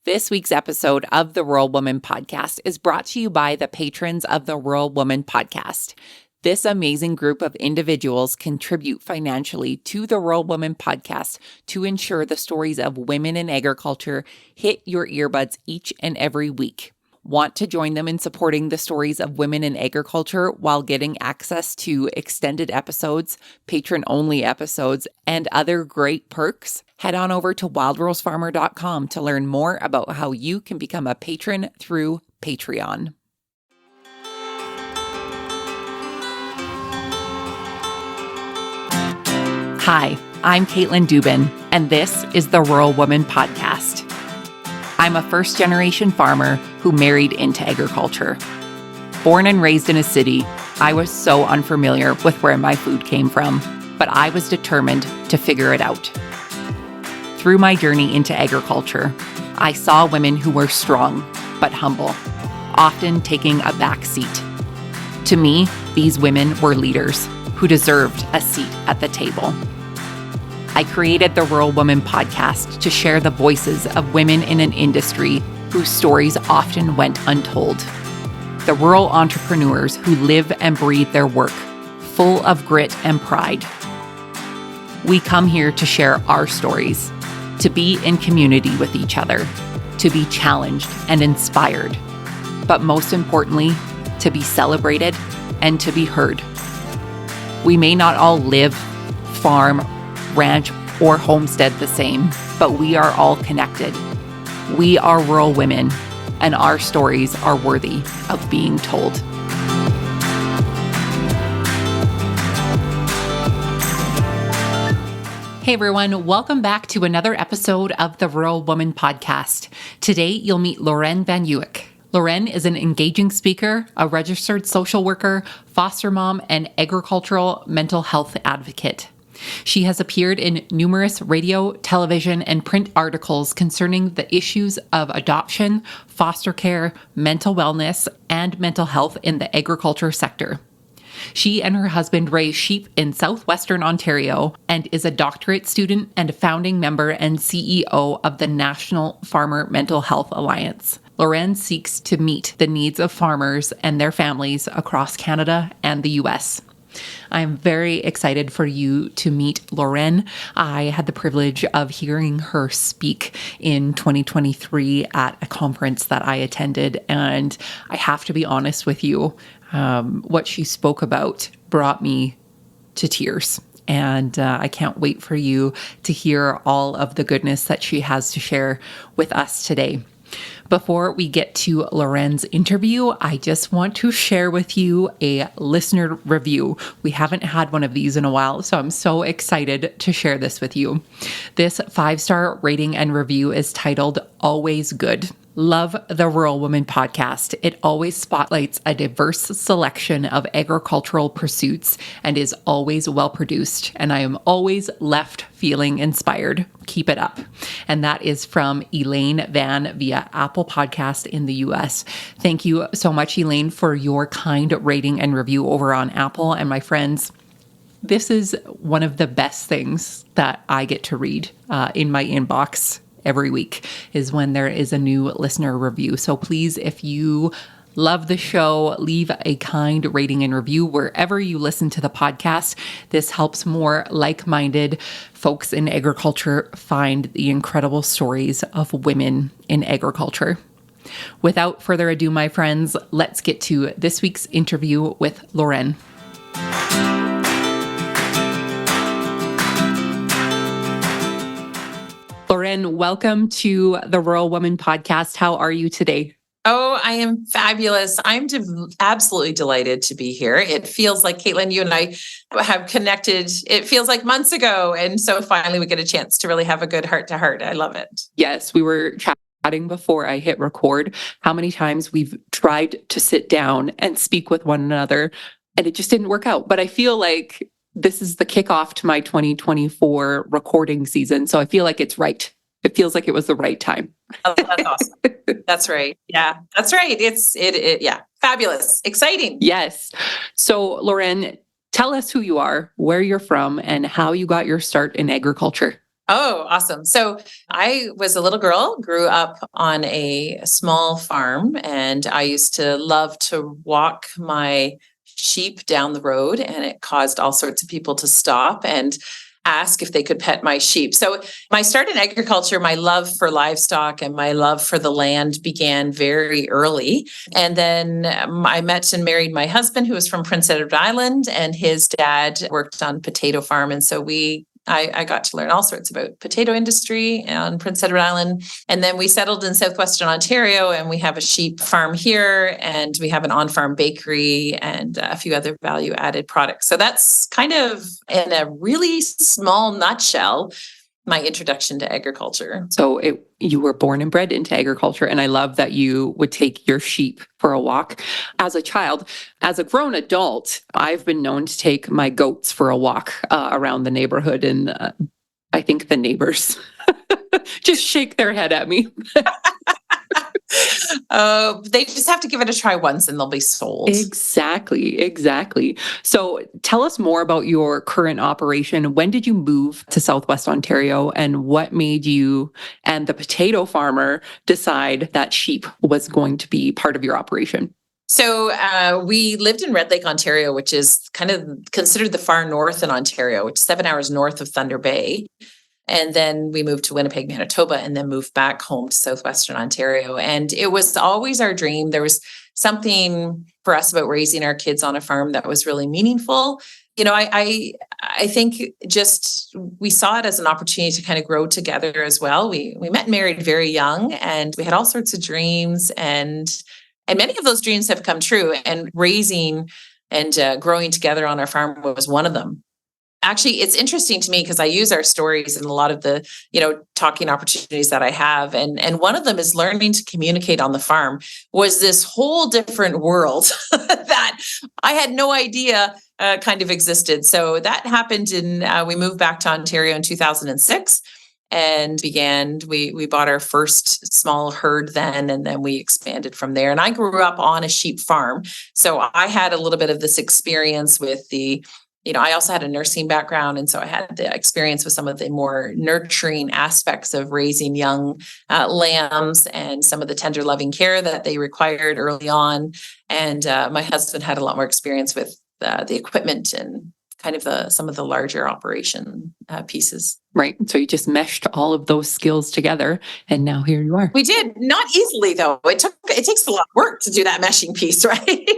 This week's episode of the Rural Woman Podcast is brought to you by the patrons of the Rural Woman Podcast. This amazing group of individuals contribute financially to the Rural Woman Podcast to ensure the stories of women in agriculture hit your earbuds each and every week. Want to join them in supporting the stories of women in agriculture while getting access to extended episodes, patron-only episodes, and other great perks? Head on over to wildrosefarmer.com to learn more about how you can become a patron through Patreon. Hi, I'm Caitlin Dubin, and this is the Rural Woman Podcast. I'm a first-generation farmer who married into agriculture. Born and raised in a city, I was so unfamiliar with where my food came from, but I was determined to figure it out. Through my journey into agriculture, I saw women who were strong but humble, often taking a back seat. To me, these women were leaders who deserved a seat at the table. I created the Rural Woman Podcast to share the voices of women in an industry whose stories often went untold. The rural entrepreneurs who live and breathe their work, full of grit and pride. We come here to share our stories, to be in community with each other, to be challenged and inspired, but most importantly, to be celebrated and to be heard. We may not all live, farm, ranch, or homestead the same, but we are all connected. We are rural women, and our stories are worthy of being told. Hey everyone, welcome back to another episode of the Rural Woman Podcast. Today you'll meet Lauren Van Ewyk. Lauren is an engaging speaker, a registered social worker, foster mom, and agricultural mental health advocate. She has appeared in numerous radio, television, and print articles concerning the issues of adoption, foster care, mental wellness, and mental health in the agriculture sector. She and her husband raise sheep in southwestern Ontario and is a doctorate student and a founding member and CEO of the National Farmer Mental Health Alliance. Lauren seeks to meet the needs of farmers and their families across Canada and the U.S. I'm very excited for you to meet Lauren. I had the privilege of hearing her speak in 2023 at a conference that I attended, and I have to be honest with you, what she spoke about brought me to tears. And I can't wait for you to hear all of the goodness that she has to share with us today. Before we get to Lauren's interview, I just want to share with you a listener review. We haven't had one of these in a while, so I'm so excited to share this with you. This 5-star rating and review is titled Always Good. Love the Rural Woman Podcast. It always spotlights a diverse selection of agricultural pursuits and is always well produced. And I am always left feeling inspired. Keep it up. And that is from Elaine Van via Apple Podcast in the US. Thank you so much, Elaine, for your kind rating and review over on Apple. And my friends, this is one of the best things that I get to read in my inbox every week is when there is a new listener review. So please, if you love the show, leave a kind rating and review wherever you listen to the podcast. This helps more like-minded folks in agriculture find the incredible stories of women in agriculture. Without further ado, my friends, let's get to this week's interview with Lauren. Lauren, welcome to the Rural Woman Podcast. How are you today? Oh, I am fabulous. I'm absolutely delighted to be here. It feels like, Caitlin, you and I have connected. It feels like months ago. And so finally we get a chance to really have a good heart to heart. I love it. Yes, we were chatting before I hit record, how many times we've tried to sit down and speak with one another, and it just didn't work out. But I feel like this is the kickoff to my 2024 recording season. So I feel like it's right. It feels like it was the right time. Oh, that's awesome. That's right. Yeah, that's right. Yeah. Fabulous. Exciting. Yes. So Lauren, tell us who you are, where you're from, and how you got your start in agriculture. Oh, awesome. So I was a little girl, grew up on a small farm, and I used to love to walk my sheep down the road, and it caused all sorts of people to stop and ask if they could pet my sheep. So my start in agriculture, my love for livestock and my love for the land began very early. And then I met and married my husband, who was from Prince Edward Island, and his dad worked on potato farm. And so I got to learn all sorts about potato industry on Prince Edward Island. And then we settled in southwestern Ontario, and we have a sheep farm here, and we have an on-farm bakery and a few other value-added products. So that's kind of, in a really small nutshell, my introduction to agriculture. So you were born and bred into agriculture, and I love that you would take your sheep for a walk as a child. As a grown adult, I've been known to take my goats for a walk around the neighborhood, and I think the neighbors just shake their head at me. They just have to give it a try once and they'll be sold. Exactly. So tell us more about your current operation. When did you move to Southwest Ontario, and what made you and the potato farmer decide that sheep was going to be part of your operation? So we lived in Red Lake, Ontario, which is kind of considered the far north in Ontario, which is 7 hours north of Thunder Bay. And then we moved to Winnipeg, Manitoba, and then moved back home to southwestern Ontario. And it was always our dream. There was something for us about raising our kids on a farm that was really meaningful. You know, I think just we saw it as an opportunity to kind of grow together as well. We met and married very young, and we had all sorts of dreams, and many of those dreams have come true. And raising and growing together on our farm was one of them. Actually, it's interesting to me because I use our stories in a lot of the, talking opportunities that I have. And one of them is learning to communicate on the farm was this whole different world that I had no idea kind of existed. So that happened we moved back to Ontario in 2006 and we bought our first small herd then, and then we expanded from there. And I grew up on a sheep farm. So I had a little bit of this experience with I also had a nursing background, and so I had the experience with some of the more nurturing aspects of raising young lambs and some of the tender loving care that they required early on. And my husband had a lot more experience with the equipment and kind of some of the larger operation pieces. Right. So you just meshed all of those skills together, and now here you are. We did, not easily though. It takes a lot of work to do that meshing piece, right?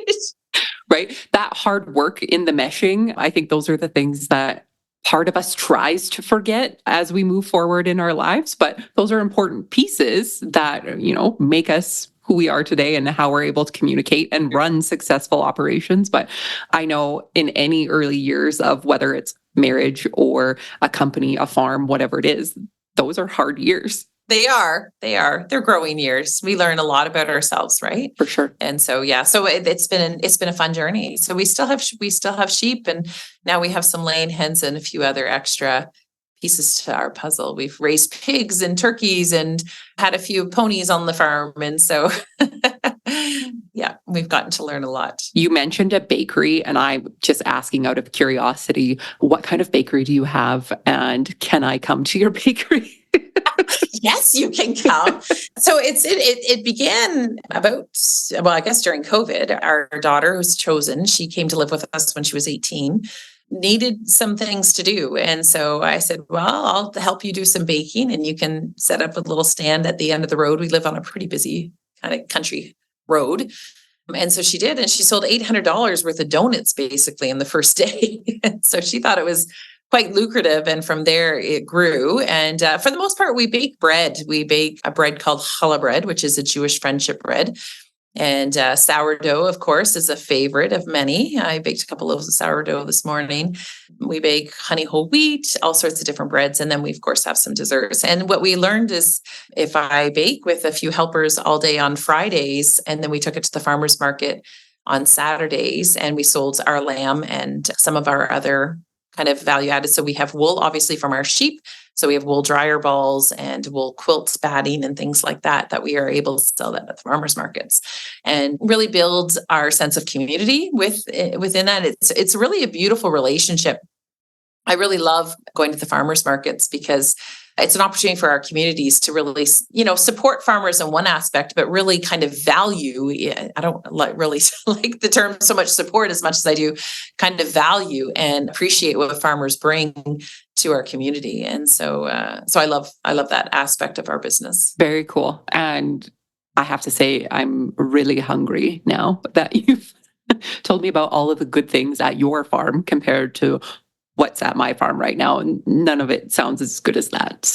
Right. That hard work in the meshing, I think those are the things that part of us tries to forget as we move forward in our lives. But those are important pieces that, make us who we are today and how we're able to communicate and run successful operations. But I know in any early years of whether it's marriage or a company, a farm, whatever it is, those are hard years. They are. They're growing years. We learn a lot about ourselves, right? For sure. And so, yeah. So it's been a fun journey. So we still have sheep, and now we have some laying hens and a few other extra pieces to our puzzle. We've raised pigs and turkeys and had a few ponies on the farm, and so yeah, we've gotten to learn a lot. You mentioned a bakery, and I'm just asking out of curiosity, what kind of bakery do you have, and can I come to your bakery? Yes, you can come. So it began I guess during COVID. Our daughter, who's chosen, she came to live with us when she was 18, needed some things to do. And so I said, well, I'll help you do some baking, and you can set up a little stand at the end of the road. We live on a pretty busy kind of country road. And so she did, and she sold $800 worth of donuts basically in the first day. And so she thought it was quite lucrative. And from there it grew. And for the most part, we bake bread. We bake a bread called challah bread, which is a Jewish friendship bread. And sourdough, of course, is a favorite of many. I baked a couple loaves of sourdough this morning. We bake honey whole wheat, all sorts of different breads. And then we, of course, have some desserts. And what we learned is if I bake with a few helpers all day on Fridays, and then we took it to the farmer's market on Saturdays, and we sold our lamb and some of our other kind of value added. So we have wool, obviously, from our sheep. So we have wool dryer balls and wool quilts, batting, and things like that we are able to sell that at the farmers markets, and really build our sense of community within that. It's really a beautiful relationship. I really love going to the farmers markets because it's an opportunity for our communities to really, support farmers in one aspect, but really kind of value. I don't really like the term so much support as much as I do kind of value and appreciate what farmers bring to our community. And so I love that aspect of our business. Very cool. And I have to say, I'm really hungry now that you've told me about all of the good things at your farm compared to what's at my farm right now. And none of it sounds as good as that.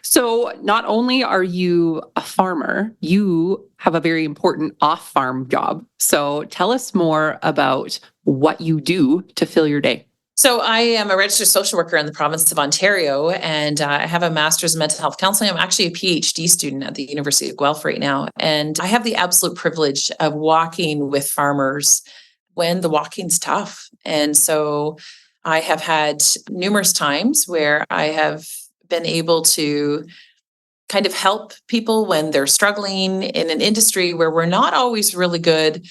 So not only are you a farmer, you have a very important off-farm job. So tell us more about what you do to fill your day. So I am a registered social worker in the province of Ontario, and I have a master's in mental health counseling. I'm actually a PhD student at the University of Guelph right now. And I have the absolute privilege of walking with farmers when the walking's tough. And so I have had numerous times where I have been able to kind of help people when they're struggling in an industry where we're not always really good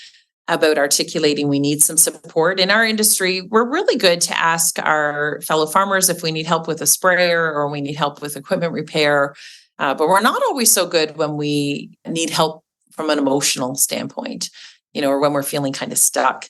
about articulating we need some support. In our industry, we're really good to ask our fellow farmers if we need help with a sprayer or we need help with equipment repair. But we're not always so good when we need help from an emotional standpoint, or when we're feeling kind of stuck.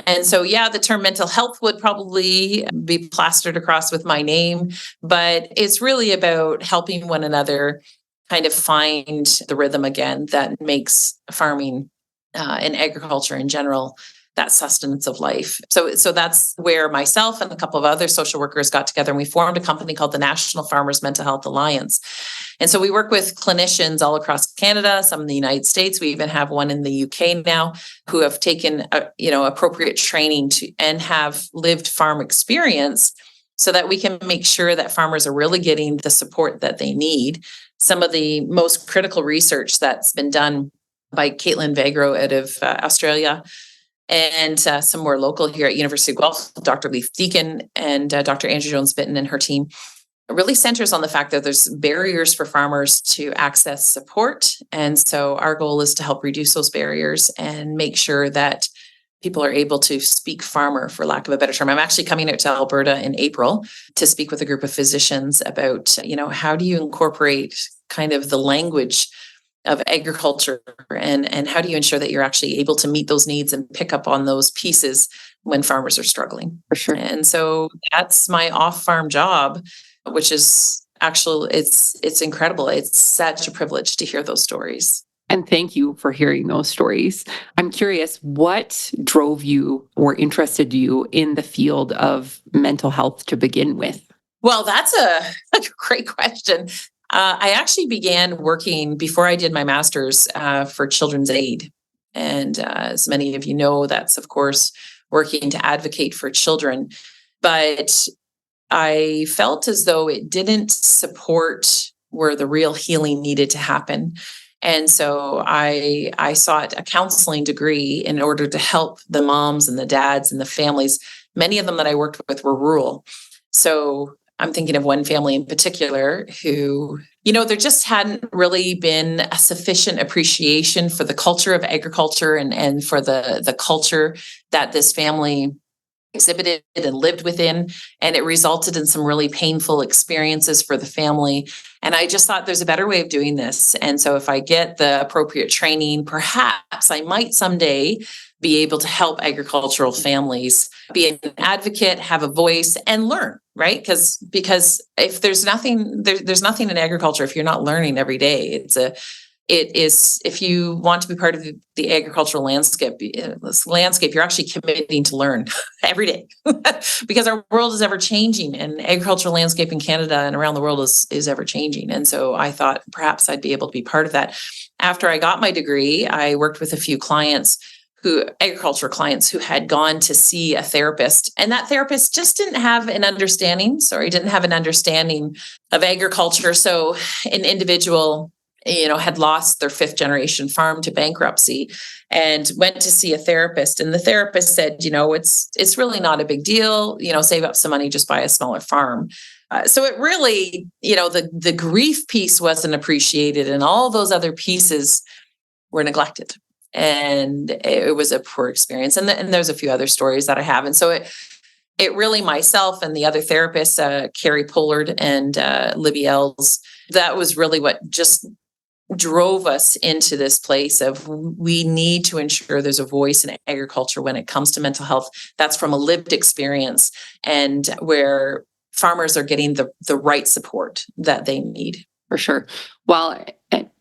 And so, the term mental health would probably be plastered across with my name, but it's really about helping one another kind of find the rhythm again that makes farming and agriculture in general that sustenance of life. So that's where myself and a couple of other social workers got together, and we formed a company called the National Farmers Mental Health Alliance. And so we work with clinicians all across Canada, some in the United States. We even have one in the UK now who have taken appropriate training and have lived farm experience so that we can make sure that farmers are really getting the support that they need. Some of the most critical research that's been done by Caitlin Vagro out of Australia, and some more local here at University of Guelph, Dr. Leith Deacon and Dr. Andrew Jones-Bitten and her team, really centers on the fact that there's barriers for farmers to access support. And so our goal is to help reduce those barriers and make sure that people are able to speak farmer, for lack of a better term. I'm actually coming out to Alberta in April to speak with a group of physicians about, how do you incorporate kind of the language of agriculture and how do you ensure that you're actually able to meet those needs and pick up on those pieces when farmers are struggling. For sure. And so that's my off-farm job, which is actually, it's incredible. It's such a privilege to hear those stories. And thank you for hearing those stories. I'm curious, what drove you or interested you in the field of mental health to begin with? Well, that's a great question. I actually began working before I did my master's for Children's Aid. And as many of you know, that's, of course, working to advocate for children. But I felt as though it didn't support where the real healing needed to happen. And so I sought a counseling degree in order to help the moms and the dads and the families. Many of them that I worked with were rural. So I'm thinking of one family in particular who, there just hadn't really been a sufficient appreciation for the culture of agriculture and for the culture that this family exhibited and lived within. And it resulted in some really painful experiences for the family. And I just thought there's a better way of doing this. And so if I get the appropriate training, perhaps I might someday be able to help agricultural families be an advocate, have a voice, and learn, right? Because if there's nothing in agriculture if you're not learning every day. It is, if you want to be part of the agricultural landscape, you're actually committing to learn every day because our world is ever changing and agricultural landscape in Canada and around the world is ever changing. And so I thought perhaps I'd be able to be part of that. After I got my degree, I worked with a few agriculture clients who had gone to see a therapist, and that therapist just didn't have an understanding of agriculture. So an individual had lost their 5th generation farm to bankruptcy and went to see a therapist. And the therapist said, it's really not a big deal, save up some money, just buy a smaller farm. So it really, the grief piece wasn't appreciated and all those other pieces were neglected. And it was a poor experience. And there's a few other stories that I have. And so it really, myself and the other therapists, Carrie Pollard and Libby Ells, that was really what just drove us into this place of we need to ensure there's a voice in agriculture when it comes to mental health. That's from a lived experience, and where farmers are getting the right support that they need. For sure. Well,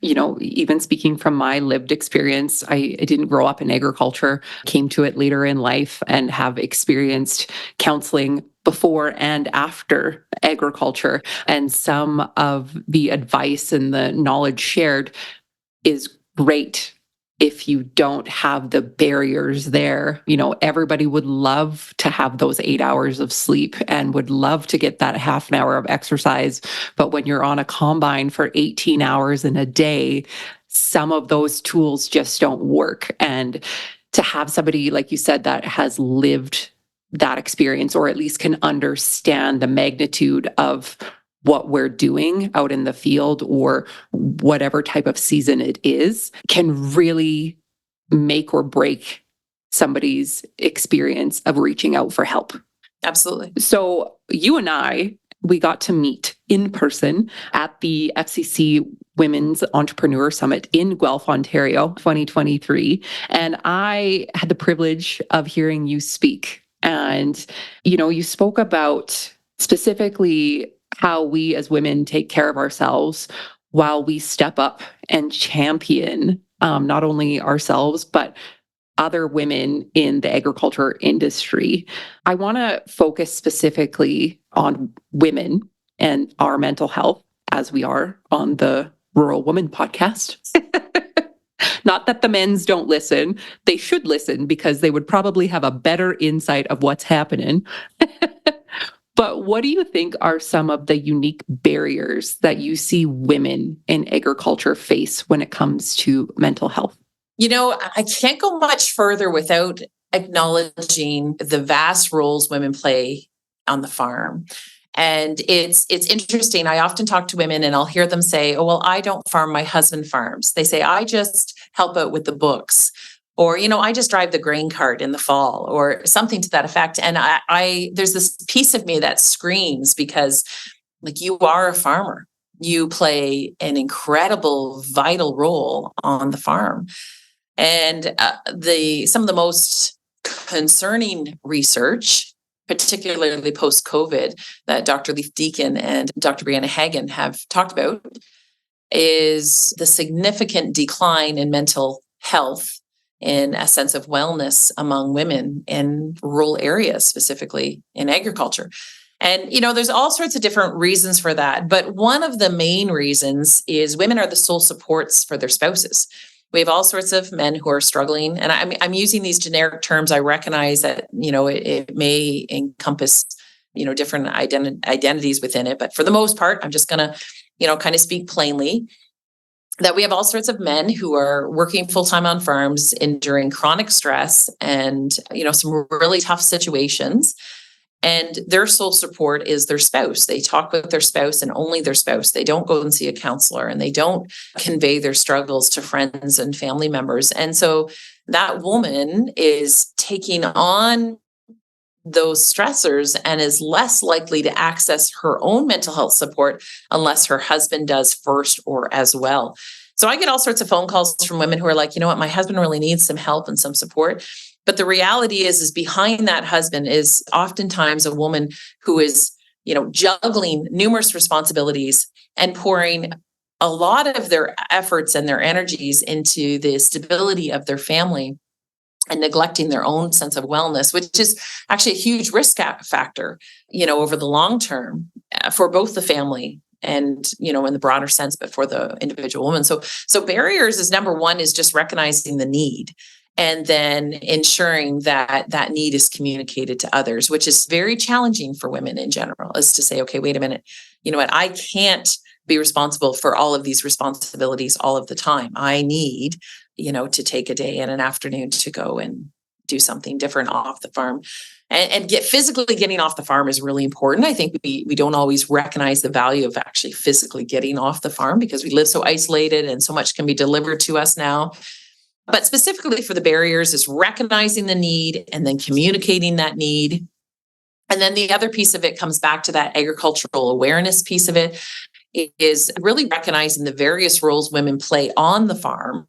even speaking from my lived experience, I didn't grow up in agriculture, came to it later in life and have experienced counseling before and after agriculture. And some of the advice and the knowledge shared is great if you don't have the barriers there. Everybody would love to have those 8 hours of sleep and would love to get that half an hour of exercise. But when you're on a combine for 18 hours in a day, some of those tools just don't work. And to have somebody, like you said, that has lived that experience, or at least can understand the magnitude of what we're doing out in the field or whatever type of season it is, can really make or break somebody's experience of reaching out for help. Absolutely. So you and I, we got to meet in person at the FCC Women's Entrepreneur Summit in Guelph, Ontario, 2023. And I had the privilege of hearing you speak. And, you spoke about specifically how we as women take care of ourselves while we step up and champion not only ourselves, but other women in the agriculture industry. I want to focus specifically on women and our mental health, as we are on the Rural Woman podcast. Not that the men's don't listen. They should listen because they would probably have a better insight of what's happening. But what do you think are some of the unique barriers that you see women in agriculture face when it comes to mental health? I can't go much further without acknowledging the vast roles women play on the farm. And it's interesting. I often talk to women and I'll hear them say, "Oh, well, I don't farm, my husband farms." They say, "I just help out with the books." Or, I just drive the grain cart in the fall, or something to that effect. And I there's this piece of me that screams, because like, you are a farmer. You play an incredible, vital role on the farm. And some of the most concerning research, particularly post-COVID, that Dr. Leif Deacon and Dr. Brianna Hagen have talked about, is the significant decline in mental health, in a sense of wellness among women in rural areas, specifically in agriculture. And, there's all sorts of different reasons for that. But one of the main reasons is women are the sole supports for their spouses. We have all sorts of men who are struggling. And I'm using these generic terms. I recognize that, it may encompass, different identities within it. But for the most part, I'm just going to, kind of speak plainly, that we have all sorts of men who are working full-time on farms, enduring chronic stress and, some really tough situations. And their sole support is their spouse. They talk with their spouse and only their spouse. They don't go and see a counselor, and they don't convey their struggles to friends and family members. And so that woman is taking on those stressors and is less likely to access her own mental health support unless her husband does first or as well. So I get all sorts of phone calls from women who are like, my husband really needs some help and some support. But the reality is behind that husband is oftentimes a woman who is, juggling numerous responsibilities and pouring a lot of their efforts and their energies into the stability of their family, and neglecting their own sense of wellness, which is actually a huge risk factor, over the long term for both the family and, in the broader sense, but for the individual woman. So barriers is number one, is just recognizing the need, and then ensuring that that need is communicated to others, which is very challenging for women in general, is to say, okay, wait a minute, I can't be responsible for all of these responsibilities all of the time. I need, to take a day and an afternoon to go and do something different off the farm. And physically getting off the farm is really important. I think we don't always recognize the value of actually physically getting off the farm, because we live so isolated and so much can be delivered to us now. But specifically for the barriers is recognizing the need and then communicating that need, And then the other piece of it comes back to that agricultural awareness piece of it, is really recognizing the various roles women play on the farm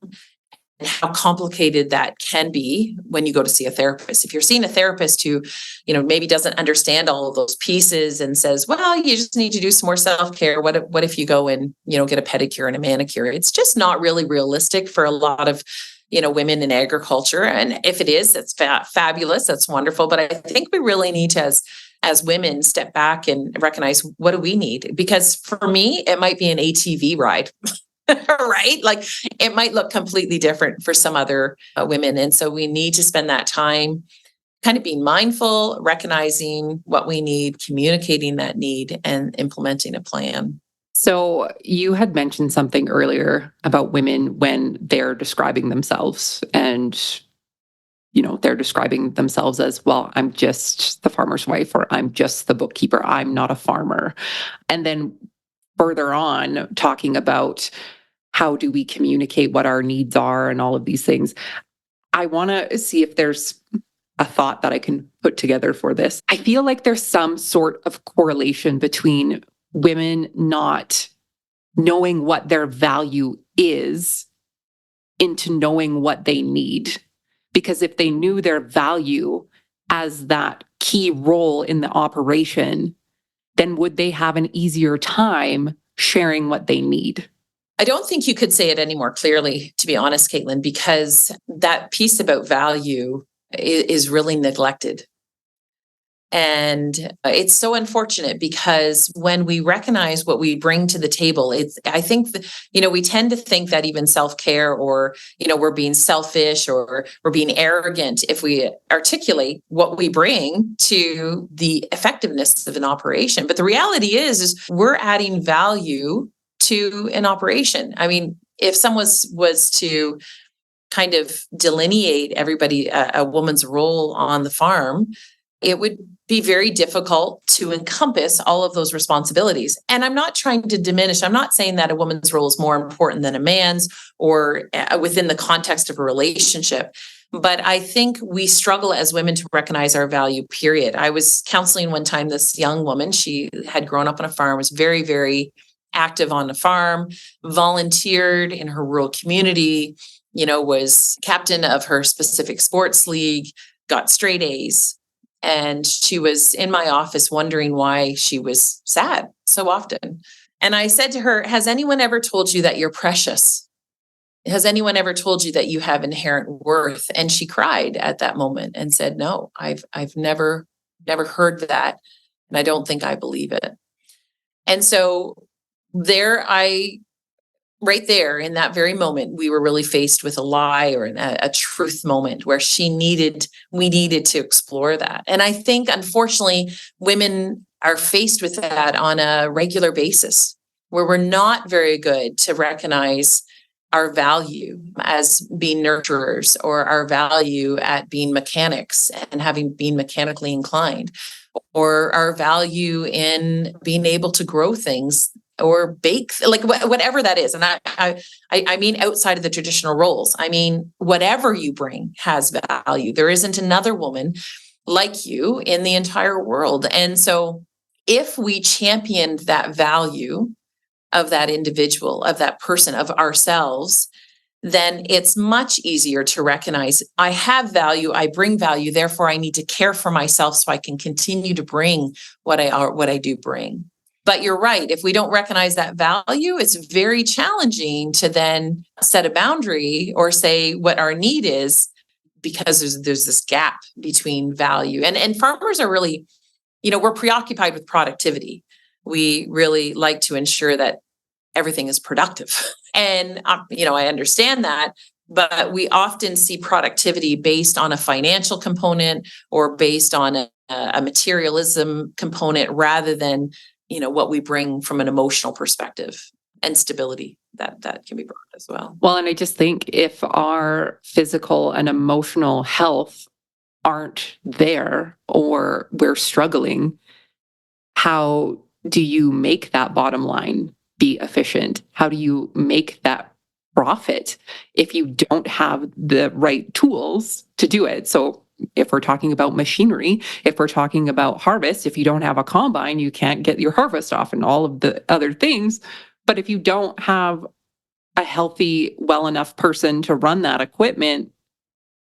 and how complicated that can be when you go to see a therapist. If you're seeing a therapist who, maybe doesn't understand all of those pieces and says, well, you just need to do some more self-care. What if you go and, get a pedicure and a manicure? It's just not really realistic for a lot of, women in agriculture. And if it is, that's fabulous. That's wonderful. But I think we really need to, as women, step back and recognize, what do we need? Because for me, it might be an ATV ride. Right? Like, it might look completely different for some other women. And so we need to spend that time kind of being mindful, recognizing what we need, communicating that need, and implementing a plan. So you had mentioned something earlier about women when they're describing themselves, and they're describing themselves as, well, I'm just the farmer's wife, or I'm just the bookkeeper. I'm not a farmer. And then further on, talking about how do we communicate what our needs are and all of these things. I want to see if there's a thought that I can put together for this. I feel like there's some sort of correlation between women not knowing what their value is into knowing what they need. Because if they knew their value as that key role in the operation, then would they have an easier time sharing what they need? I don't think you could say it any more clearly, to be honest, Caitlin, because that piece about value is really neglected. And it's so unfortunate, because when we recognize what we bring to the table, I think we tend to think that even self-care, or, we're being selfish, or we're being arrogant if we articulate what we bring to the effectiveness of an operation. But the reality is we're adding value to an operation. I mean, if someone was to kind of delineate a woman's role on the farm, it would be very difficult to encompass all of those responsibilities. And I'm not trying to diminish. I'm not saying that a woman's role is more important than a man's, or within the context of a relationship. But I think we struggle as women to recognize our value, period. I was counseling one time this young woman. She had grown up on a farm, was very, very active on the farm, volunteered in her rural community, was captain of her specific sports league, got straight A's. And she was in my office wondering why she was sad so often. And I said to her, has anyone ever told you that you're precious? Has anyone ever told you that you have inherent worth? And she cried at that moment and said, no, I've never heard that. And I don't think I believe it. And so right there in that very moment, we were really faced with a lie, or a truth moment, where we needed to explore that. And I think, unfortunately, women are faced with that on a regular basis, where we're not very good to recognize our value as being nurturers, or our value at being mechanics and been mechanically inclined, or our value in being able to grow things or bake, like whatever that is. And I mean, outside of the traditional roles, I mean, whatever you bring has value. There isn't another woman like you in the entire world. And so if we championed that value of that individual, of that person, of ourselves, then it's much easier to recognize, I have value, I bring value, therefore I need to care for myself so I can continue to bring what I do bring. But you're right, if we don't recognize that value, it's very challenging to then set a boundary or say what our need is, because there's this gap between value. And farmers are really, we're preoccupied with productivity. We really like to ensure that everything is productive. And, I understand that, but we often see productivity based on a financial component, or based on a materialism component, rather than, what we bring from an emotional perspective, and stability that can be brought as well. Well, and I just think if our physical and emotional health aren't there, or we're struggling, how do you make that bottom line be efficient? How do you make that profit if you don't have the right tools to do it? So if we're talking about machinery, if we're talking about harvest, if you don't have a combine, you can't get your harvest off and all of the other things. But if you don't have a healthy, well enough person to run that equipment,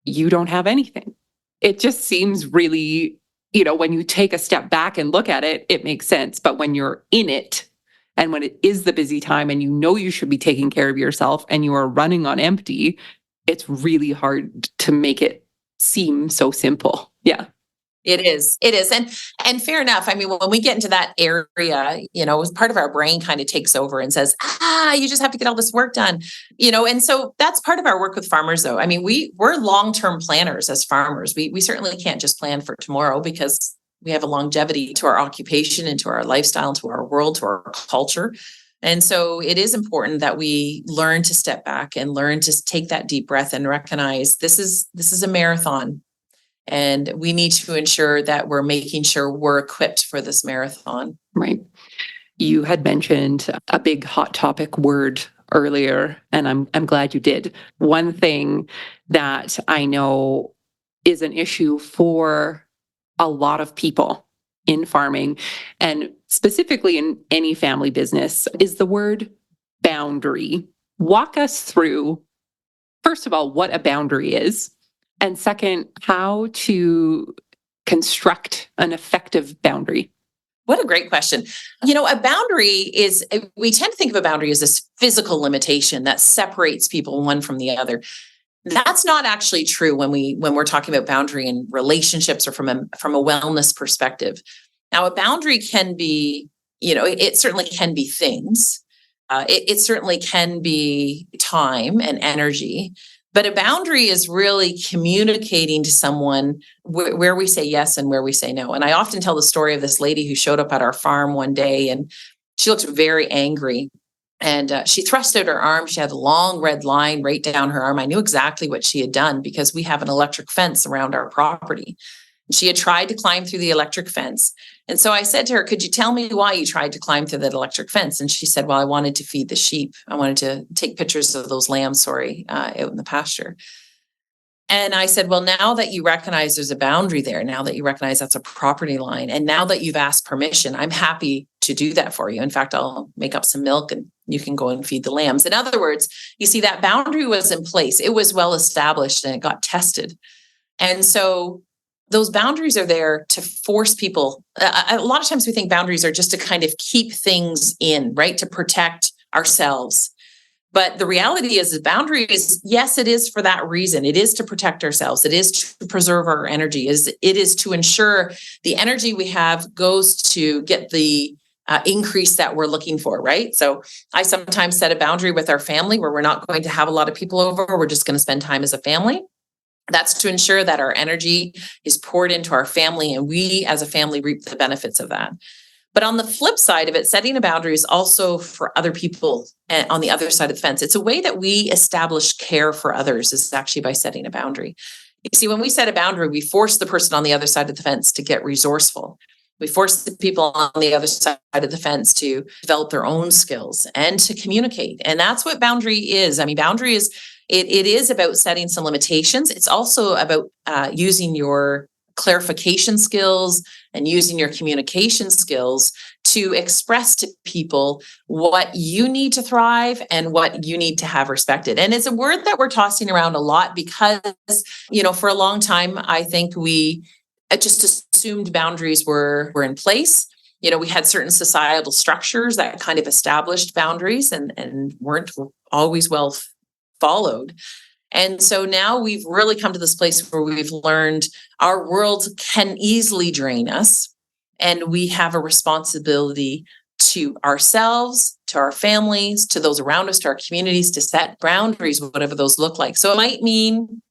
you don't have anything. It just seems really, when you take a step back and look at it, it makes sense. But when you're in it, and when it is the busy time and you should be taking care of yourself and you are running on empty, it's really hard to make it seem so simple. Yeah. It is. It is. And fair enough. I mean, when we get into that area, part of our brain kind of takes over and says, you just have to get all this work done, and so that's part of our work with farmers, though. I mean, we're long-term planners as farmers. We certainly can't just plan for tomorrow, because we have a longevity to our occupation and to our lifestyle, to our world, to our culture. And so it is important that we learn to step back and learn to take that deep breath and recognize this is a marathon. And we need to ensure that we're making sure we're equipped for this marathon. Right. You had mentioned a big hot topic word earlier, and I'm glad you did. One thing that I know is an issue for a lot of people in farming, and specifically in any family business, is the word boundary. Walk us through, first of all, what a boundary is, and second, how to construct an effective boundary. What a great question. A boundary is, we tend to think of a boundary as this physical limitation that separates people one from the other. That's not actually true when we're talking about boundary in relationships or from a wellness perspective. Now, a boundary can be, it certainly can be things. It certainly can be time and energy. But a boundary is really communicating to someone where we say yes and where we say no. And I often tell the story of this lady who showed up at our farm one day, and she looked very angry. And she thrust out her arm. She had a long red line right down her arm. I knew exactly what she had done because we have an electric fence around our property. She had tried to climb through the electric fence. And so I said to her, "Could you tell me why you tried to climb through that electric fence?" And she said, "Well, I wanted to feed the sheep. I wanted to take pictures of those lambs, out in the pasture." And I said, "Well, now that you recognize there's a boundary there, now that you recognize that's a property line, and now that you've asked permission, I'm happy to do that for you. In fact, I'll make up some milk and you can go and feed the lambs." In other words, you see, that boundary was in place. It was well established and it got tested. And so those boundaries are there to force people. A lot of times we think boundaries are just to kind of keep things in, right? To protect ourselves. But the reality is the boundary is, yes, it is for that reason. It is to protect ourselves. It is to preserve our energy. It is to ensure the energy we have goes to get the increase that we're looking for, right? So I sometimes set a boundary with our family where we're not going to have a lot of people over. We're just going to spend time as a family. That's to ensure that our energy is poured into our family and we as a family reap the benefits of that. But on the flip side of it, setting a boundary is also for other people on the other side of the fence. It's a way that we establish care for others, is actually by setting a boundary. You see, when we set a boundary, we force the person on the other side of the fence to get resourceful. We force the people on the other side of the fence to develop their own skills and to communicate. And that's what boundary is. I mean, boundary is, it is about setting some limitations. It's also about using your clarification skills and using your communication skills to express to people what you need to thrive and what you need to have respected. And it's a word that we're tossing around a lot because, for a long time, I think we just assumed boundaries were in place. We had certain societal structures that kind of established boundaries and weren't always well followed. And so now we've really come to this place where we've learned our world can easily drain us, and we have a responsibility to ourselves, to our families, to those around us, to our communities, to set boundaries, whatever those look like. So it might mean,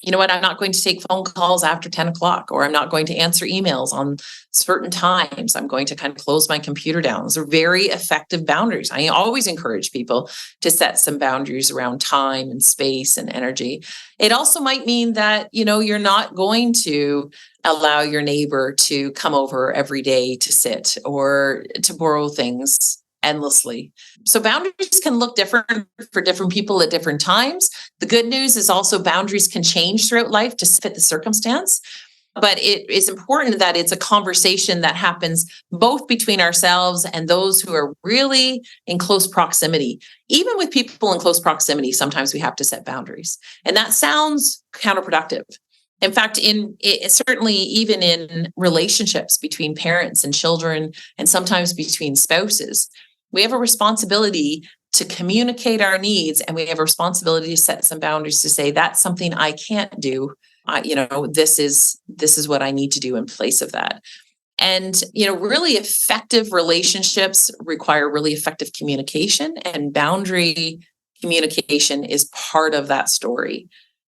I'm not going to take phone calls after 10 o'clock, or I'm not going to answer emails on certain times. I'm going to kind of close my computer down. Those are very effective boundaries. I always encourage people to set some boundaries around time and space and energy. It also might mean that, you're not going to allow your neighbor to come over every day to sit or to borrow things endlessly. So boundaries can look different for different people at different times. The good news is also boundaries can change throughout life to fit the circumstance. But it is important that it's a conversation that happens both between ourselves and those who are really in close proximity. Even with people in close proximity, sometimes we have to set boundaries. And that sounds counterproductive. In fact, certainly even in relationships between parents and children, and sometimes between spouses, we have a responsibility to communicate our needs, and we have a responsibility to set some boundaries to say, that's something I can't do. This is what I need to do in place of that. And, really effective relationships require really effective communication, and boundary communication is part of that story.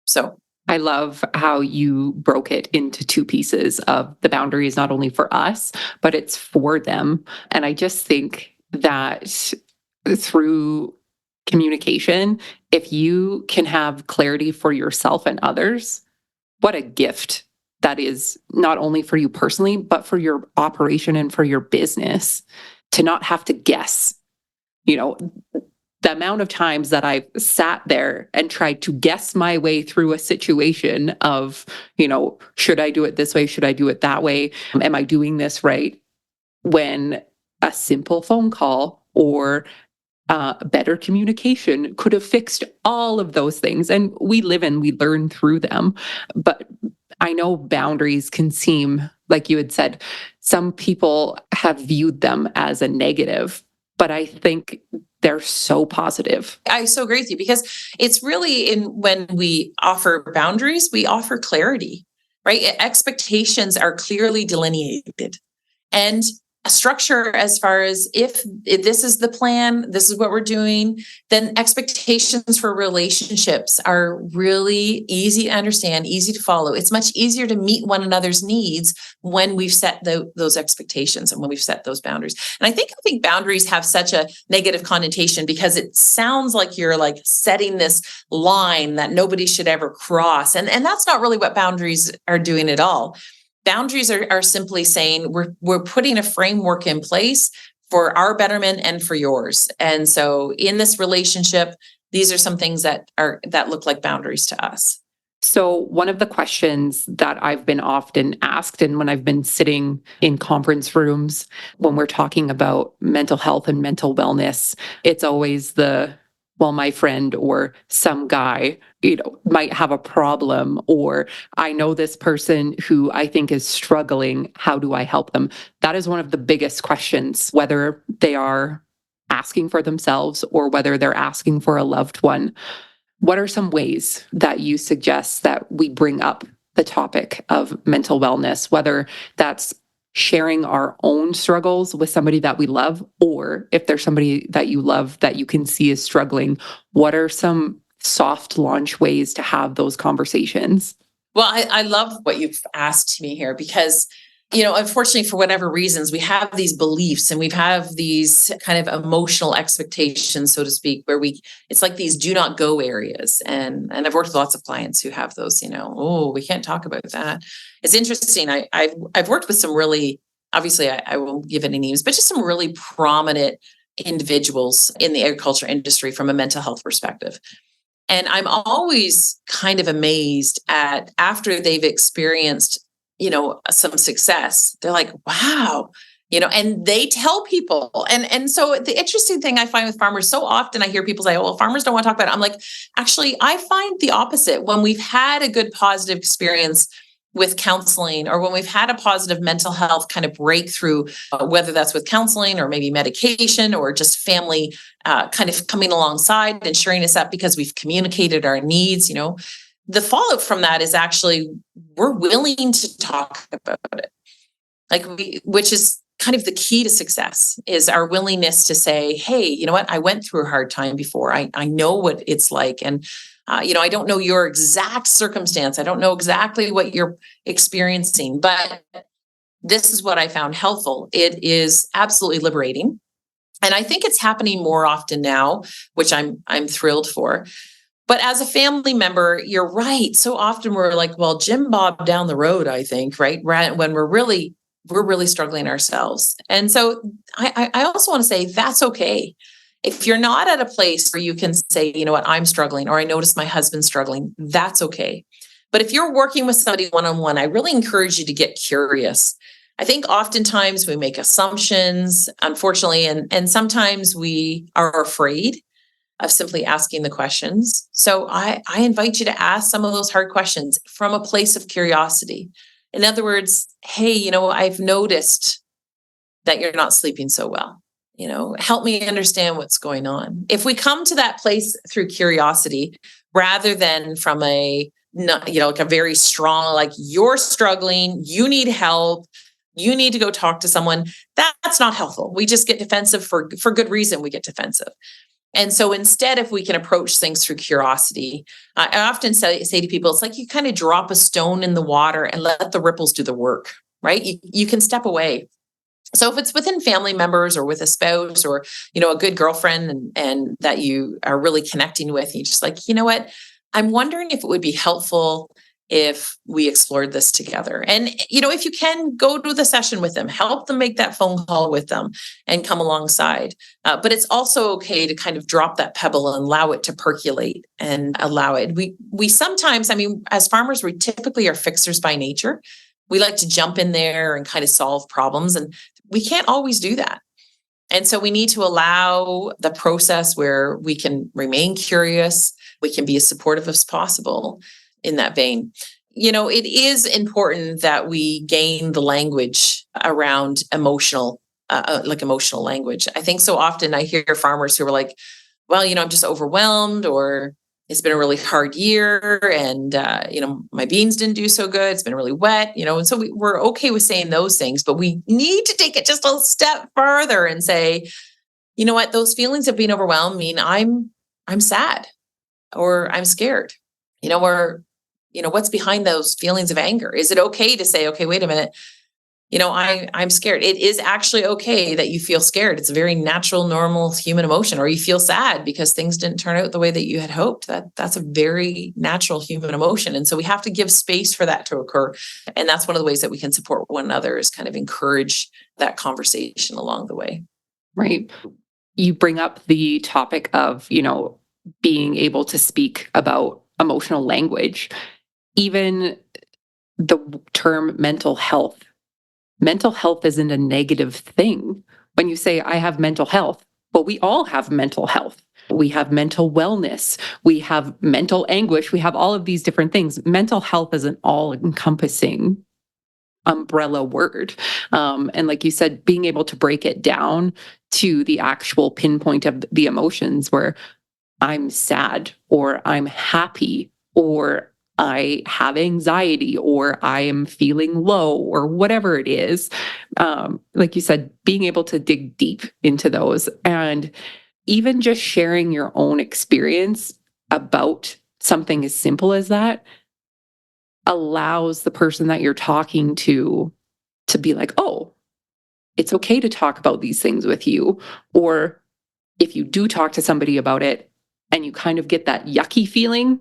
So I love how you broke it into two pieces of the boundaries, not only for us, but it's for them. And I just think that through communication, if you can have clarity for yourself and others, what a gift that is, not only for you personally, but for your operation and for your business, to not have to guess. The amount of times that I've sat there and tried to guess my way through a situation of, should I do it this way? Should I do it that way? Am I doing this right? When a simple phone call or better communication could have fixed all of those things. And we learn through them. But I know boundaries can seem, like you had said, some people have viewed them as a negative, but I think they're so positive. I so agree with you, because it's really when we offer boundaries, we offer clarity, right? Expectations are clearly delineated, and a structure as far as if this is the plan, this is what we're doing, then expectations for relationships are really easy to understand, easy to follow. It's much easier to meet one another's needs when we've set those expectations and when we've set those boundaries. And I think boundaries have such a negative connotation because it sounds like you're like setting this line that nobody should ever cross. And that's not really what boundaries are doing at all. Boundaries are simply saying we're putting a framework in place for our betterment and for yours. And so in this relationship, these are some things that look like boundaries to us. So one of the questions that I've been often asked, and when I've been sitting in conference rooms, when we're talking about mental health and mental wellness, it's always my friend or some guy, might have a problem, or I know this person who I think is struggling. How do I help them? That is one of the biggest questions, whether they are asking for themselves or whether they're asking for a loved one. What are some ways that you suggest that we bring up the topic of mental wellness, whether that's sharing our own struggles with somebody that we love, or if there's somebody that you love that you can see is struggling, what are some soft launch ways to have those conversations? Well, I love what you've asked me here, because unfortunately, for whatever reasons, we have these beliefs and we have these kind of emotional expectations, so to speak, where it's like these do not go areas. And I've worked with lots of clients who have those, we can't talk about that. It's interesting. I've worked with some really, obviously I won't give any names, but just some really prominent individuals in the agriculture industry from a mental health perspective. And I'm always kind of amazed at, after they've experienced some success, they're like, wow, and they tell people. And so the interesting thing I find with farmers, so often I hear people say, oh, well, farmers don't want to talk about it. I'm like, actually, I find the opposite. When we've had a good positive experience with counseling, or when we've had a positive mental health kind of breakthrough, whether that's with counseling or maybe medication or just family kind of coming alongside and cheering us up because we've communicated our needs, the fallout from that is actually we're willing to talk about it. Which is kind of the key to success, is our willingness to say, hey, you know what? I went through a hard time before. I know what it's like. And, I don't know your exact circumstance. I don't know exactly what you're experiencing, but this is what I found helpful. It is absolutely liberating. And I think it's happening more often now, which I'm thrilled for. But as a family member, you're right. So often we're like, well, Jim Bob down the road, I think, right? When we're really we're really struggling ourselves. And so I also want to say that's okay. If you're not at a place where you can say, you know what, I'm struggling, or I notice my husband's struggling, that's okay. But if you're working with somebody one-on-one, I really encourage you to get curious. I think oftentimes we make assumptions, unfortunately, and sometimes we are afraid of simply asking the questions. So I invite you to ask some of those hard questions from a place of curiosity. In other words, hey, I've noticed that you're not sleeping so well. Help me understand what's going on. If we come to that place through curiosity, rather than from like a very strong, like, you're struggling, you need help, you need to go talk to someone, that's not helpful. We just get defensive for good reason. We get defensive. And so instead, if we can approach things through curiosity, I often say to people, it's like you kind of drop a stone in the water and let the ripples do the work, right? You can step away. So if it's within family members or with a spouse or, a good girlfriend and that you are really connecting with, you just like, you know what, I'm wondering if it would be helpful if we explored this together. And, if you can, go to the session with them, help them make that phone call with them and come alongside. But it's also okay to kind of drop that pebble and allow it to percolate and allow it. We sometimes, as farmers, we typically are fixers by nature. We like to jump in there and kind of solve problems, and we can't always do that. And so we need to allow the process where we can remain curious, we can be as supportive as possible in that vein. It is important that we gain the language around emotional language. I think so often I hear farmers who are like, well, I'm just overwhelmed, or it's been a really hard year, and my beans didn't do so good. It's been really wet, and so we're okay with saying those things, but we need to take it just a step further and say, you know what, those feelings of being overwhelmed mean I'm sad, or I'm scared, or what's behind those feelings of anger? Is it okay to say, okay, wait a minute, I'm scared? It is actually okay that you feel scared. It's a very natural, normal human emotion. Or you feel sad because things didn't turn out the way that you had hoped. That's a very natural human emotion. And so we have to give space for that to occur. And that's one of the ways that we can support one another, is kind of encourage that conversation along the way. Right. You bring up the topic of, being able to speak about emotional language. Even the term mental health isn't a negative thing. When you say I have mental health, well, we all have mental health. We have mental wellness. We have mental anguish. We have all of these different things. Mental health is an all-encompassing umbrella word. And like you said, being able to break it down to the actual pinpoint of the emotions, where I'm sad, or I'm happy, or I have anxiety, or I am feeling low, or whatever it is. Like you said, being able to dig deep into those, and even just sharing your own experience about something as simple as that allows the person that you're talking to be like, oh, it's okay to talk about these things with you. Or if you do talk to somebody about it and you kind of get that yucky feeling,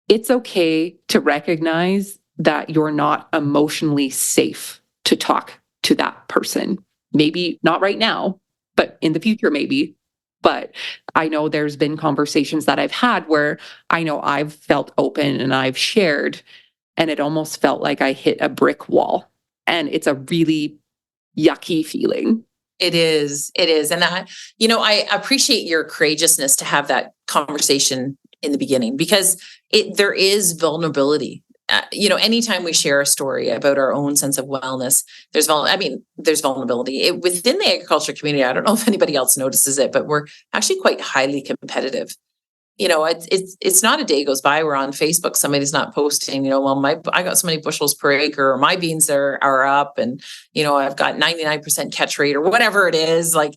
it's okay to recognize that you're not emotionally safe to talk to that person. Maybe not right now, but in the future, maybe. But I know there's been conversations that I've had where I know I've felt open and I've shared, and it almost felt like I hit a brick wall. And it's a really yucky feeling. It is. And I appreciate your courageousness to have that conversation in the beginning, because there is vulnerability. Anytime we share a story about our own sense of wellness, there's vulnerability within the agriculture community. I don't know if anybody else notices it, but we're actually quite highly competitive. It's not a day goes by where on Facebook somebody's not posting, well, I got so many bushels per acre, or my beans are up, and I've got 99% catch rate, or whatever it is. Like,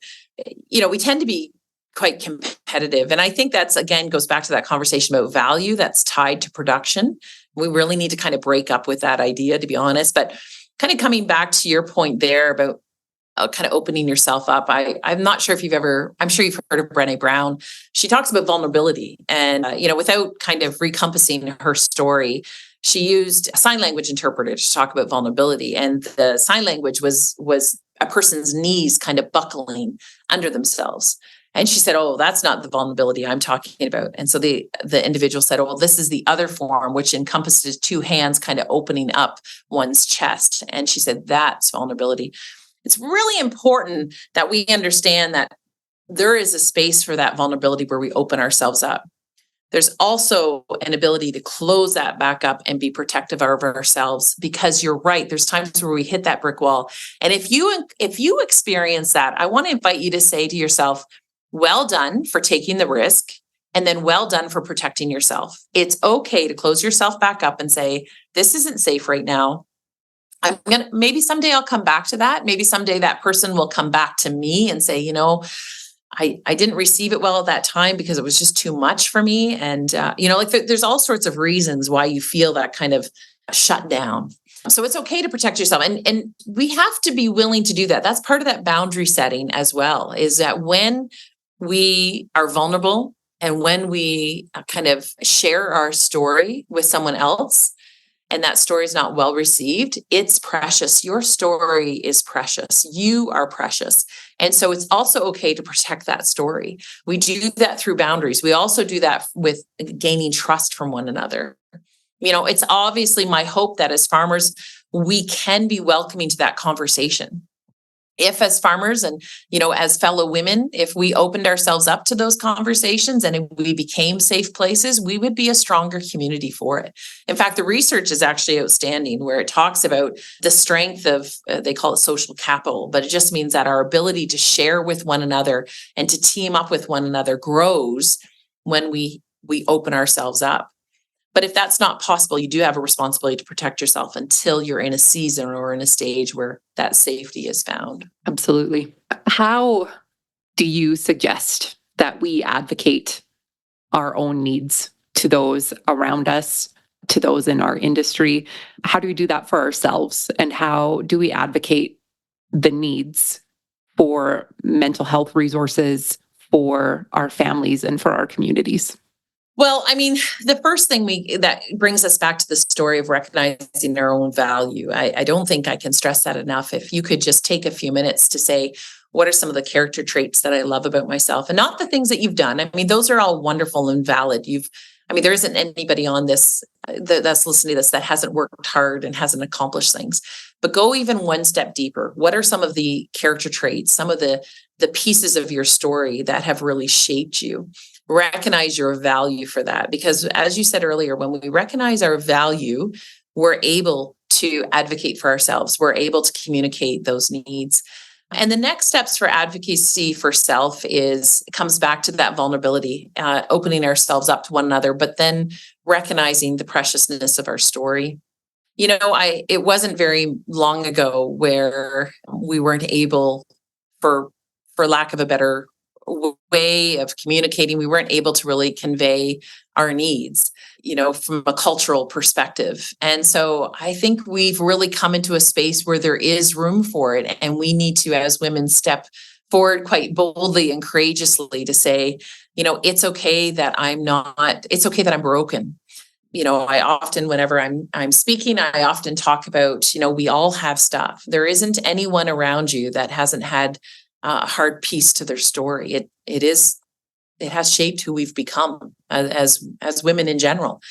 we tend to be quite competitive. And I think that's, again, goes back to that conversation about value that's tied to production. We really need to kind of break up with that idea, to be honest. But kind of coming back to your point there about kind of opening yourself up. I'm not sure if I'm sure you've heard of Brené Brown. She talks about vulnerability, and, without kind of recompassing her story, she used a sign language interpreter to talk about vulnerability. And the sign language was a person's knees kind of buckling under themselves. And she said, oh, that's not the vulnerability I'm talking about. And so the individual said, oh, well, this is the other form, which encompasses two hands kind of opening up one's chest. And she said, that's vulnerability. It's really important that we understand that there is a space for that vulnerability where we open ourselves up. There's also an ability to close that back up and be protective of ourselves, because you're right. There's times where we hit that brick wall. And if you experience that, I want to invite you to say to yourself, well done for taking the risk, and then well done for protecting yourself. It's okay to close yourself back up and say, this isn't safe right now. Maybe someday I'll come back to that. Maybe someday that person will come back to me and say, I didn't receive it well at that time because it was just too much for me. And, there's all sorts of reasons why you feel that kind of shut down. So it's okay to protect yourself. And we have to be willing to do that. That's part of that boundary setting as well, is that when we are vulnerable and when we kind of share our story with someone else, and that story is not well received, it's precious. Your story is precious. You are precious. And so it's also okay to protect that story. We do that through boundaries. We also do that with gaining trust from one another. It's obviously my hope that as farmers, we can be welcoming to that conversation. If as farmers and, as fellow women, if we opened ourselves up to those conversations and we became safe places, we would be a stronger community for it. In fact, the research is actually outstanding, where it talks about the strength of, they call it social capital, but it just means that our ability to share with one another and to team up with one another grows when we open ourselves up. But if that's not possible, you do have a responsibility to protect yourself until you're in a season or in a stage where that safety is found. Absolutely. How do you suggest that we advocate our own needs to those around us, to those in our industry? How do we do that for ourselves? And how do we advocate the needs for mental health resources for our families and for our communities? Well, the first thing that brings us back to the story of recognizing our own value. I don't think I can stress that enough. If you could just take a few minutes to say, what are some of the character traits that I love about myself, and not the things that you've done. Those are all wonderful and valid. There isn't anybody on this that's listening to this that hasn't worked hard and hasn't accomplished things. But go even one step deeper. What are some of the character traits, some of the pieces of your story that have really shaped you? Recognize your value for that. Because as you said earlier, when we recognize our value, we're able to advocate for ourselves. We're able to communicate those needs. And the next steps for advocacy for self comes back to that vulnerability, opening ourselves up to one another, but then recognizing the preciousness of our story. It wasn't very long ago where we weren't able, for lack of a better way of communicating, we weren't able to really convey our needs, from a cultural perspective. And so I think we've really come into a space where there is room for it. And we need to, as women, step forward quite boldly and courageously to say, it's okay that it's okay that I'm broken. I often, whenever I'm speaking, I often talk about, we all have stuff. There isn't anyone around you that hasn't had a hard piece to their story. It has shaped who we've become as women in general.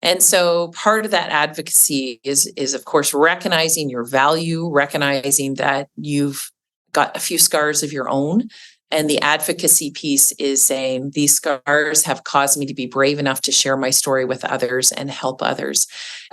And so part of that advocacy is of course recognizing your value, recognizing that you've got a few scars of your own. And the advocacy piece is saying these scars have caused me to be brave enough to share my story with others and help others.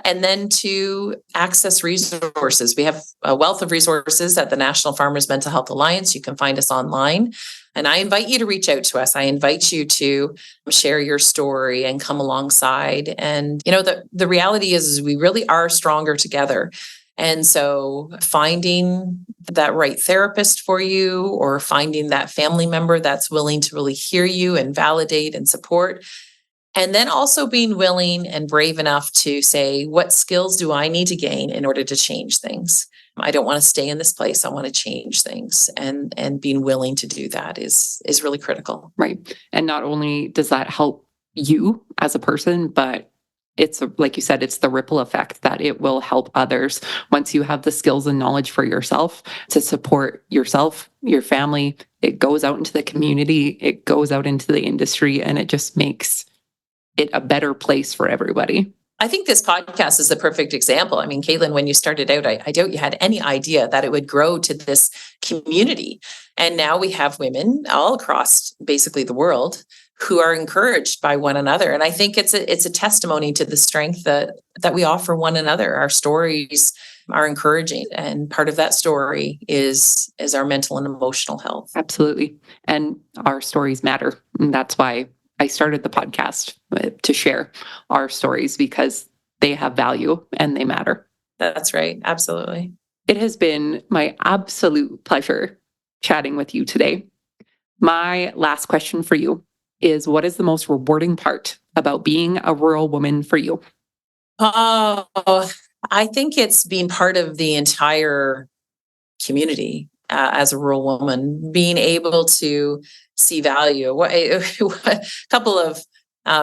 And then to access resources. We have a wealth of resources at the National Farmers Mental Health Alliance. You can find us online. And I invite you to reach out to us. I invite you to share your story and come alongside. And, the reality is we really are stronger together. And so finding that right therapist for you, or finding that family member that's willing to really hear you and validate and support. And then also being willing and brave enough to say, what skills do I need to gain in order to change things? I don't want to stay in this place. I want to change things. And being willing to do that is really critical. Right. And not only does that help you as a person, but like you said, it's the ripple effect that it will help others once you have the skills and knowledge for yourself to support yourself, your family. It goes out into the community, it goes out into the industry, and it just makes it a better place for everybody. I think this podcast is a perfect example. I mean, Caitlin, when you started out, I doubt you had any idea that it would grow to this community. And now we have women all across basically the world who are encouraged by one another. And I think it's a testimony to the strength that we offer one another. Our stories are encouraging. And part of that story is our mental and emotional health. Absolutely. And our stories matter. And that's why I started the podcast, to share our stories, because they have value and they matter. That's right. Absolutely. It has been my absolute pleasure chatting with you today. My last question for you is, what is the most rewarding part about being a rural woman for you? Oh, I think it's being part of the entire community as a rural woman, being able to see value. A couple of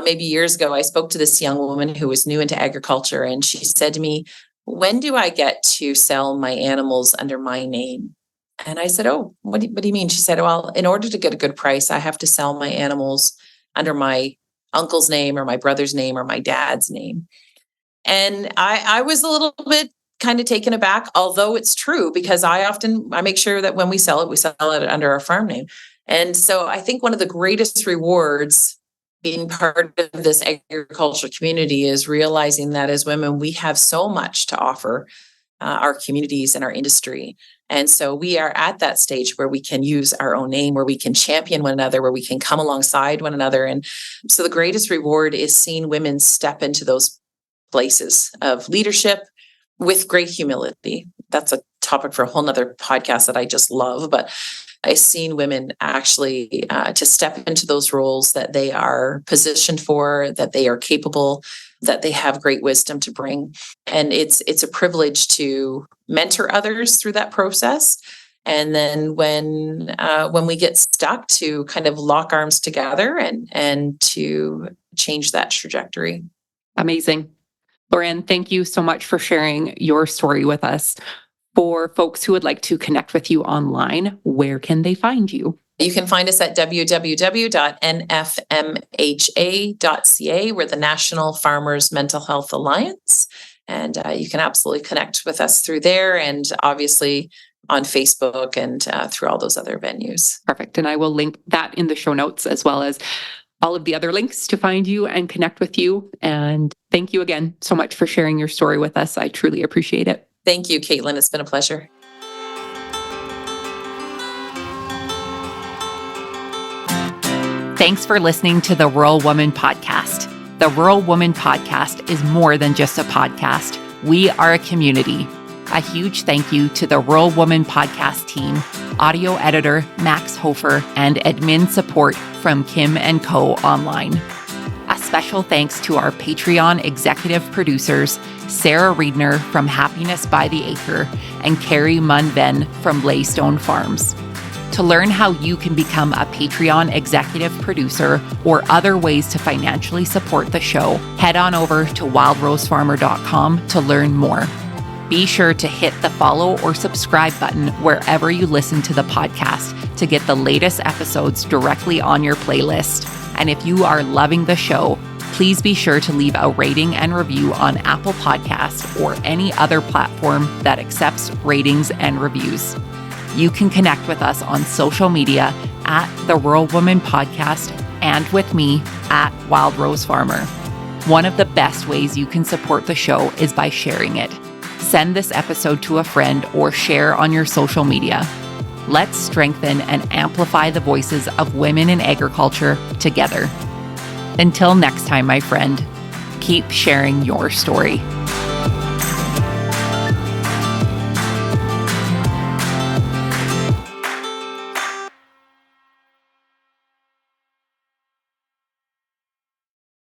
maybe years ago, I spoke to this young woman who was new into agriculture, and she said to me, "When do I get to sell my animals under my name?" And I said, "Oh, what do you mean?" She said, "Well, in order to get a good price, I have to sell my animals under my uncle's name or my brother's name or my dad's name." And I was a little bit kind of taken aback, although it's true, because I make sure that when we sell it under our farm name. And so I think one of the greatest rewards being part of this agricultural community is realizing that as women, we have so much to offer our communities and our industry. And so we are at that stage where we can use our own name, where we can champion one another, where we can come alongside one another. And so the greatest reward is seeing women step into those places of leadership with great humility. That's a topic for a whole nother podcast that I just love, but I've seen women actually to step into those roles that they are positioned for, that they are capable, that they have great wisdom to bring. And it's a privilege to mentor others through that process. And then when we get stuck, to kind of lock arms together and to change that trajectory. Amazing. Lauren, thank you so much for sharing your story with us. For folks who would like to connect with you online, where can they find you? You can find us at www.nfmha.ca. We're the National Farmers Mental Health Alliance. And you can absolutely connect with us through there, and obviously on Facebook and through all those other venues. Perfect. And I will link that in the show notes, as well as all of the other links to find you and connect with you. And thank you again so much for sharing your story with us. I truly appreciate it. Thank you, Caitlin. It's been a pleasure. Thanks for listening to the Rural Woman Podcast. The Rural Woman Podcast is more than just a podcast. We are a community. A huge thank you to the Rural Woman Podcast team, audio editor Max Hofer, and admin support from Kim & Co. Online. A special thanks to our Patreon executive producers, Sarah Reedner from Happiness by the Acre and Carrie Munven from Laystone Farms. To learn how you can become a Patreon executive producer or other ways to financially support the show, head on over to wildrosefarmer.com to learn more. Be sure to hit the follow or subscribe button wherever you listen to the podcast to get the latest episodes directly on your playlist. And if you are loving the show, please be sure to leave a rating and review on Apple Podcasts or any other platform that accepts ratings and reviews. You can connect with us on social media at The Rural Woman Podcast and with me at Wild Rose Farmer. One of the best ways you can support the show is by sharing it. Send this episode to a friend or share on your social media. Let's strengthen and amplify the voices of women in agriculture together. Until next time, my friend, keep sharing your story.